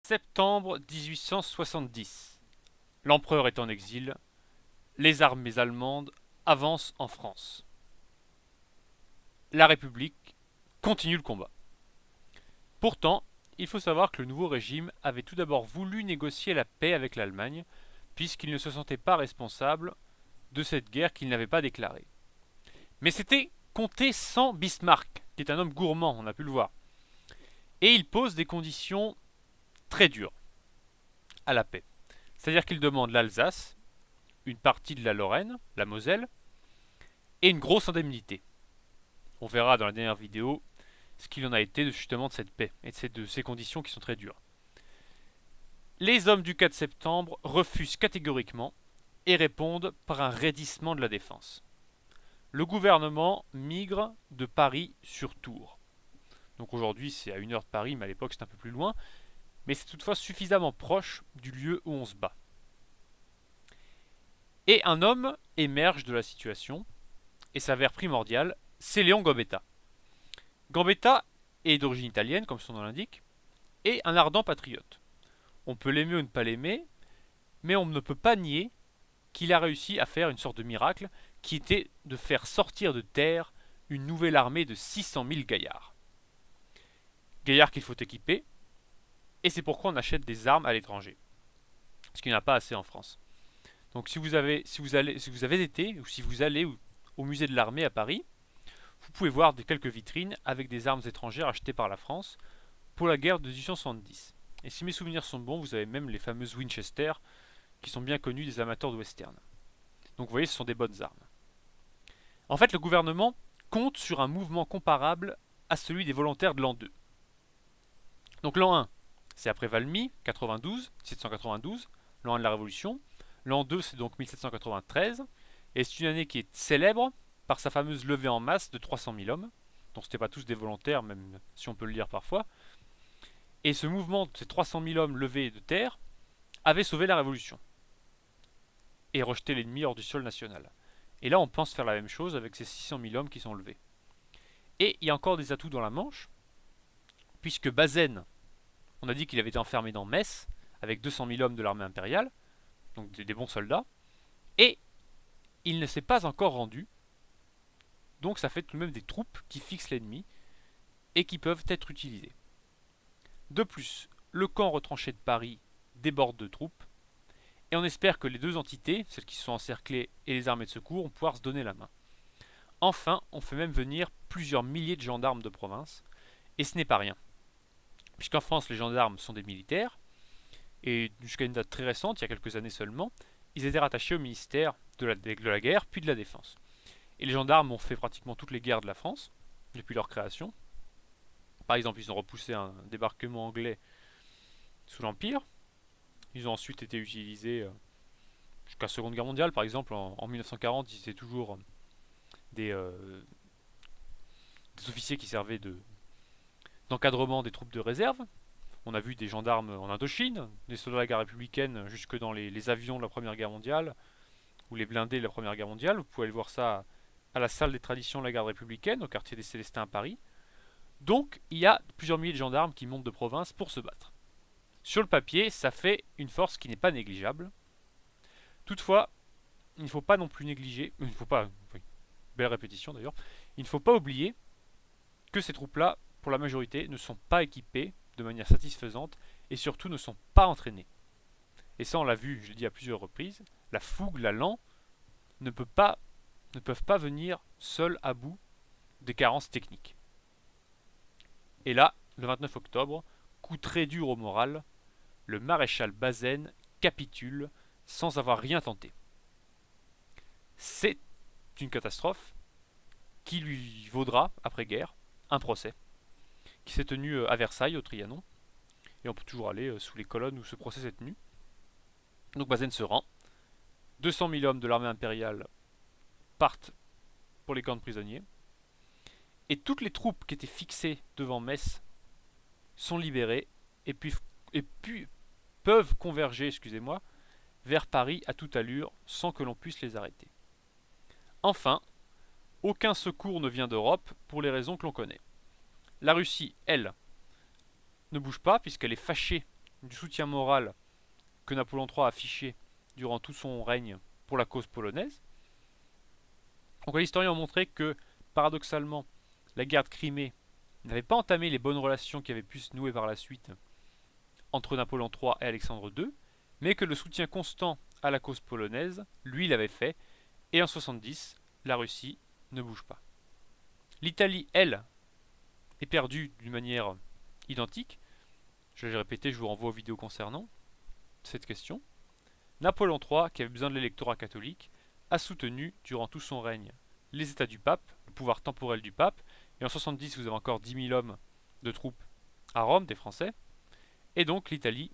Septembre 1870. L'empereur est en exil. Les armées allemandes avancent en France. La République continue le combat. Pourtant, il faut savoir que le nouveau régime avait tout d'abord voulu négocier la paix avec l'Allemagne, puisqu'il ne se sentait pas responsable de cette guerre qu'il n'avait pas déclarée. Mais c'était compter sans Bismarck, qui est un homme gourmand, on a pu le voir. Et il pose des conditions très dures à la paix. C'est-à-dire qu'il demande l'Alsace, une partie de la Lorraine, la Moselle, et une grosse indemnité. On verra dans la dernière vidéo ce qu'il en a été justement de cette paix et de ces conditions qui sont très dures. Les hommes du 4 septembre refusent catégoriquement et répondent par un raidissement de la défense. Le gouvernement migre de Paris sur Tours. Donc aujourd'hui c'est à 1 heure de Paris, mais à l'époque c'est un peu plus loin, mais c'est toutefois suffisamment proche du lieu où on se bat. Et un homme émerge de la situation et s'avère primordial, c'est Léon Gambetta. Gambetta est d'origine italienne, comme son nom l'indique, et un ardent patriote. On peut l'aimer ou ne pas l'aimer, mais on ne peut pas nier qu'il a réussi à faire une sorte de miracle, qui était de faire sortir de terre une nouvelle armée de 600 000 gaillards. Gaillards qu'il faut équiper, et c'est pourquoi on achète des armes à l'étranger, parce qu'il n'y en a pas assez en France. Donc si vous avez été, ou si vous allez au musée de l'armée à Paris, vous pouvez voir quelques vitrines avec des armes étrangères achetées par la France pour la guerre de 1870. Et si mes souvenirs sont bons, vous avez même les fameuses Winchester qui sont bien connues des amateurs de western. Donc vous voyez, ce sont des bonnes armes. En fait, le gouvernement compte sur un mouvement comparable à celui des volontaires de l'an 2. Donc l'an 1, c'est après Valmy, 92, 1792, l'an 1 de la Révolution. L'an 2, c'est donc 1793, et c'est une année qui est célèbre par sa fameuse levée en masse de 300 000 hommes. Donc c'était pas tous des volontaires, même si on peut le lire parfois. Et ce mouvement de ces 300 000 hommes levés de terre avait sauvé la Révolution et rejeté l'ennemi hors du sol national. Et là, on pense faire la même chose avec ces 600 000 hommes qui sont levés. Et il y a encore des atouts dans la Manche, puisque Bazaine, on a dit qu'il avait été enfermé dans Metz avec 200 000 hommes de l'armée impériale, donc des bons soldats, et il ne s'est pas encore rendu. Donc ça fait tout de même des troupes qui fixent l'ennemi et qui peuvent être utilisées. De plus, le camp retranché de Paris déborde de troupes, et on espère que les deux entités, celles qui sont encerclées et les armées de secours, vont pouvoir se donner la main. Enfin, on fait même venir plusieurs milliers de gendarmes de province, et ce n'est pas rien. Puisqu'en France, les gendarmes sont des militaires, et jusqu'à une date très récente, il y a quelques années seulement, ils étaient rattachés au ministère de la guerre, puis de la défense. Et les gendarmes ont fait pratiquement toutes les guerres de la France, depuis leur création. Par exemple, ils ont repoussé un débarquement anglais sous l'Empire. Ils ont ensuite été utilisés jusqu'à la Seconde Guerre mondiale. Par exemple, en 1940, ils étaient toujours des, euh, des officiers qui servaient d'encadrement des troupes de réserve. On a vu des gendarmes en Indochine, des soldats de la guerre républicaine jusque dans les avions de la Première Guerre mondiale, ou les blindés de la Première Guerre mondiale. Vous pouvez aller voir ça à la salle des traditions de la garde républicaine, au quartier des Célestins à Paris. Donc, il y a plusieurs milliers de gendarmes qui montent de province pour se battre. Sur le papier, ça fait une force qui n'est pas négligeable. Toutefois, il ne faut pas non plus négliger, il ne faut pas, oui, belle répétition d'ailleurs, il ne faut pas oublier que ces troupes-là, pour la majorité, ne sont pas équipées de manière satisfaisante et surtout ne sont pas entraînées. Et ça, on l'a vu, je l'ai dit à plusieurs reprises, la fougue, la lan ne peuvent pas venir seuls à bout des carences techniques. Et là, le 29 octobre, coup très dur au moral, le maréchal Bazaine capitule sans avoir rien tenté. C'est une catastrophe qui lui vaudra, après-guerre, un procès, qui s'est tenu à Versailles, au Trianon, et on peut toujours aller sous les colonnes où ce procès s'est tenu. Donc Bazaine se rend, 200 000 hommes de l'armée impériale partent pour les camps de prisonniers, et toutes les troupes qui étaient fixées devant Metz sont libérées et puis peuvent converger, excusez-moi, vers Paris à toute allure sans que l'on puisse les arrêter. Enfin, aucun secours ne vient d'Europe pour les raisons que l'on connaît. La Russie, elle, ne bouge pas puisqu'elle est fâchée du soutien moral que Napoléon III a affiché durant tout son règne pour la cause polonaise. Donc les historiens ont montré que, paradoxalement, la guerre de Crimée n'avait pas entamé les bonnes relations qui avaient pu se nouer par la suite entre Napoléon III et Alexandre II, mais que le soutien constant à la cause polonaise, lui, l'avait fait, et en 70, la Russie ne bouge pas. L'Italie, elle, est perdue d'une manière identique. Je l'ai répété, je vous renvoie aux vidéos concernant cette question. Napoléon III, qui avait besoin de l'électorat catholique, a soutenu durant tout son règne les États du pape, le pouvoir temporel du pape, et en 70 vous avez encore 10 000 hommes de troupes à Rome, des Français, et donc l'Italie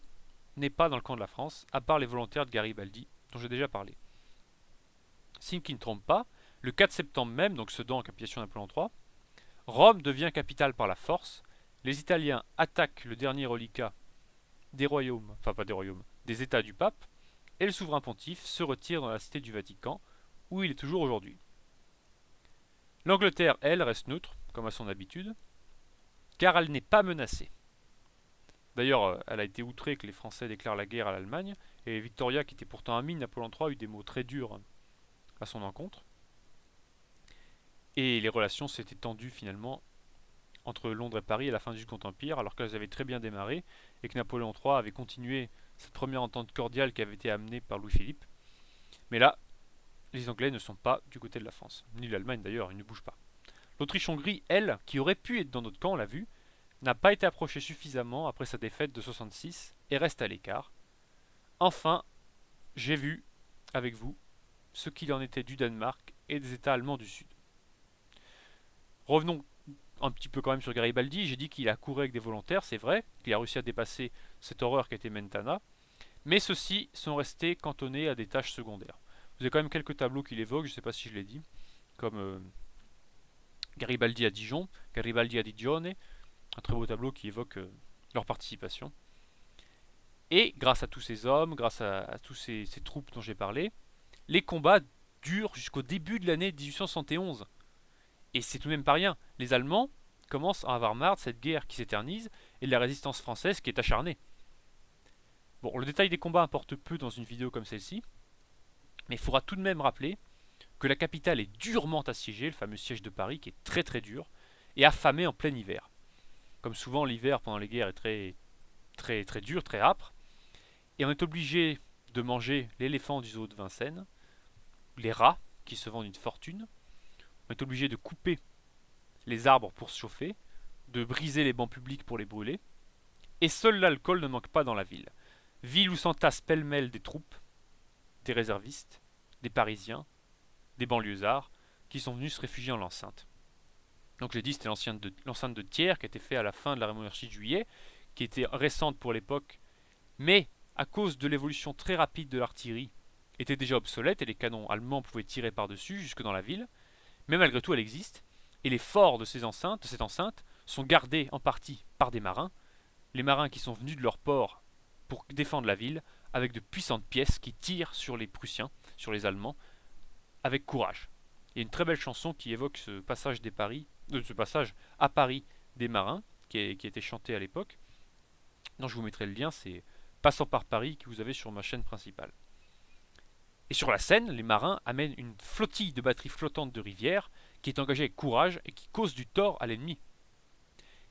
n'est pas dans le camp de la France, à part les volontaires de Garibaldi, dont j'ai déjà parlé. Signe qui ne trompe pas, le 4 septembre même, donc Sedan en capitulation de Napoléon III, Rome devient capitale par la force, les Italiens attaquent le dernier reliquat des royaumes, enfin pas des royaumes, des États du pape, et le souverain pontife se retire dans la cité du Vatican, où il est toujours aujourd'hui. L'Angleterre, elle, reste neutre, comme à son habitude, car elle n'est pas menacée. D'ailleurs, elle a été outrée que les Français déclarent la guerre à l'Allemagne, et Victoria, qui était pourtant amie de Napoléon III, a eu des mots très durs à son encontre. Et les relations s'étaient tendues finalement entre Londres et Paris à la fin du Second Empire, alors qu'elles avaient très bien démarré, et que Napoléon III avait continué cette première entente cordiale qui avait été amenée par Louis-Philippe. Mais là, les Anglais ne sont pas du côté de la France, ni l'Allemagne d'ailleurs, ils ne bougent pas. L'Autriche-Hongrie, elle, qui aurait pu être dans notre camp, on l'a vu, n'a pas été approchée suffisamment après sa défaite de 66 et reste à l'écart. Enfin, j'ai vu, avec vous, ce qu'il en était du Danemark et des États allemands du Sud. Revenons un petit peu quand même sur Garibaldi. J'ai dit qu'il a couru avec des volontaires, c'est vrai, qu'il a réussi à dépasser cette horreur qui était Mentana, mais ceux-ci sont restés cantonnés à des tâches secondaires. Vous avez quand même quelques tableaux qui l'évoquent, je ne sais pas si je l'ai dit, comme Garibaldi à Dijon, Garibaldi à Digione, un très beau tableau qui évoque leur participation. Et grâce à tous ces hommes, grâce à tous ces troupes dont j'ai parlé, les combats durent jusqu'au début de l'année 1871. Et c'est tout de même pas rien. Les Allemands commencent à avoir marre de cette guerre qui s'éternise et de la résistance française qui est acharnée. Bon, le détail des combats importe peu dans une vidéo comme celle-ci, mais il faudra tout de même rappeler que la capitale est durement assiégée, le fameux siège de Paris qui est très très dur, et affamée en plein hiver. Comme souvent, l'hiver pendant les guerres est très très très dur, très âpre, et on est obligé de manger l'éléphant du zoo de Vincennes, les rats qui se vendent une fortune, on est obligé de couper les arbres pour se chauffer, de briser les bancs publics pour les brûler, et seul l'alcool ne manque pas dans la ville. Ville où s'entassent pêle-mêle des troupes, des réservistes, des Parisiens, des banlieusards, qui sont venus se réfugier en l'enceinte. Donc j'ai dit c'était l'enceinte de Thiers qui a été faite à la fin de la monarchie de Juillet, qui était récente pour l'époque, mais à cause de l'évolution très rapide de l'artillerie, était déjà obsolète et les canons allemands pouvaient tirer par-dessus jusque dans la ville, mais malgré tout elle existe, et les forts de cette enceinte, sont gardés en partie par des marins, les marins qui sont venus de leur port pour défendre la ville, avec de puissantes pièces qui tirent sur les Prussiens, sur les Allemands, avec courage. Il y a une très belle chanson qui évoque ce passage ce passage à Paris des marins, qui a été chanté à l'époque. Non, je vous mettrai le lien, c'est Passant par Paris que vous avez sur ma chaîne principale. Et sur la Seine, les marins amènent une flottille de batteries flottantes de rivière qui est engagée avec courage et qui cause du tort à l'ennemi.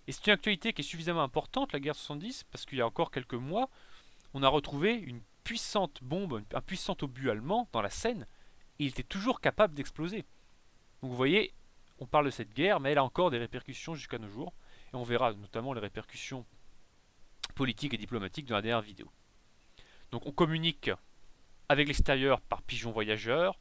Et c'est une actualité qui est suffisamment importante, la guerre de 70, parce qu'il y a encore quelques mois, on a retrouvé une puissante bombe, un puissant obus allemand dans la Seine, et il était toujours capable d'exploser. Donc vous voyez, on parle de cette guerre, mais elle a encore des répercussions jusqu'à nos jours, et on verra notamment les répercussions politiques et diplomatiques dans la dernière vidéo. Donc on communique avec l'extérieur par pigeons voyageurs,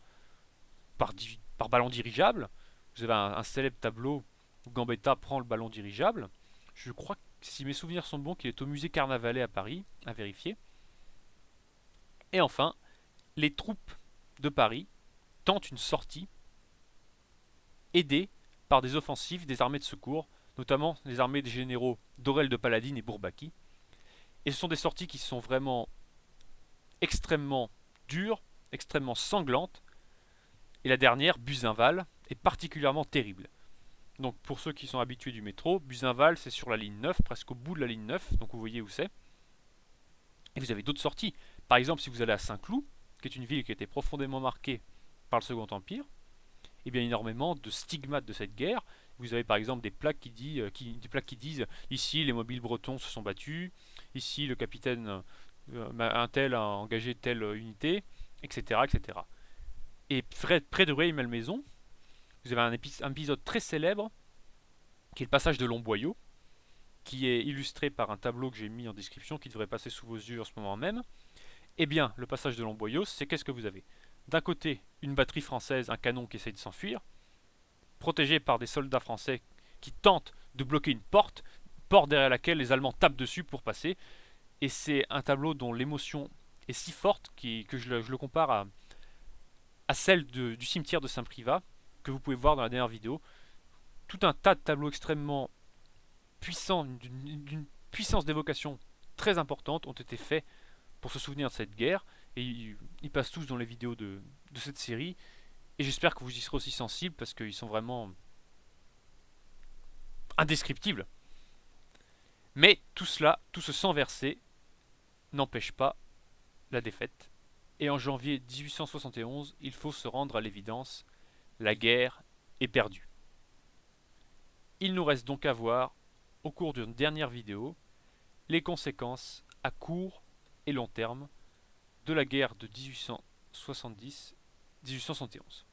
par ballon dirigeable. Vous avez un célèbre tableau où Gambetta prend le ballon dirigeable. Je crois que si mes souvenirs sont bons, qu'il est au musée Carnavalet à Paris, à vérifier. Et enfin, les troupes de Paris tentent une sortie, aidées par des offensives des armées de secours, notamment les armées des généraux d'Aurelle de Paladine et Bourbaki. Et ce sont des sorties qui sont vraiment extrêmement dures, extrêmement sanglantes. Et la dernière, Buzenval, est particulièrement terrible. Donc pour ceux qui sont habitués du métro, Buzenval c'est sur la ligne 9, presque au bout de la ligne 9, donc vous voyez où c'est. Et vous avez d'autres sorties. Par exemple, si vous allez à Saint-Cloud, qui est une ville qui a été profondément marquée par le Second Empire, et bien énormément de stigmates de cette guerre. Vous avez par exemple des plaques des plaques qui disent ici les mobiles bretons se sont battus, ici le capitaine un tel a engagé telle unité, etc. etc. Et près de Rueil-Malmaison, vous avez un épisode très célèbre qui est le passage de Longboyau, qui est illustré par un tableau que j'ai mis en description qui devrait passer sous vos yeux en ce moment même. Eh bien, le passage de Longboyau, c'est qu'est-ce que vous avez? D'un côté, une batterie française, un canon qui essaye de s'enfuir, protégé par des soldats français qui tentent de bloquer une porte derrière laquelle les Allemands tapent dessus pour passer. Et c'est un tableau dont l'émotion est si forte que je le compare à celle du cimetière de Saint-Privat, que vous pouvez voir dans la dernière vidéo. Tout un tas de tableaux extrêmement puissants, d'une puissance d'évocation très importante, ont été faits pour se souvenir de cette guerre. Et ils passent tous dans les vidéos de cette série. Et j'espère que vous y serez aussi sensibles parce qu'ils sont vraiment indescriptibles. Mais tout cela, tout ce sang versé, n'empêche pas la défaite. Et en janvier 1871, il faut se rendre à l'évidence, la guerre est perdue. Il nous reste donc à voir, au cours d'une dernière vidéo, les conséquences à court et long terme de la guerre de 1870-1871.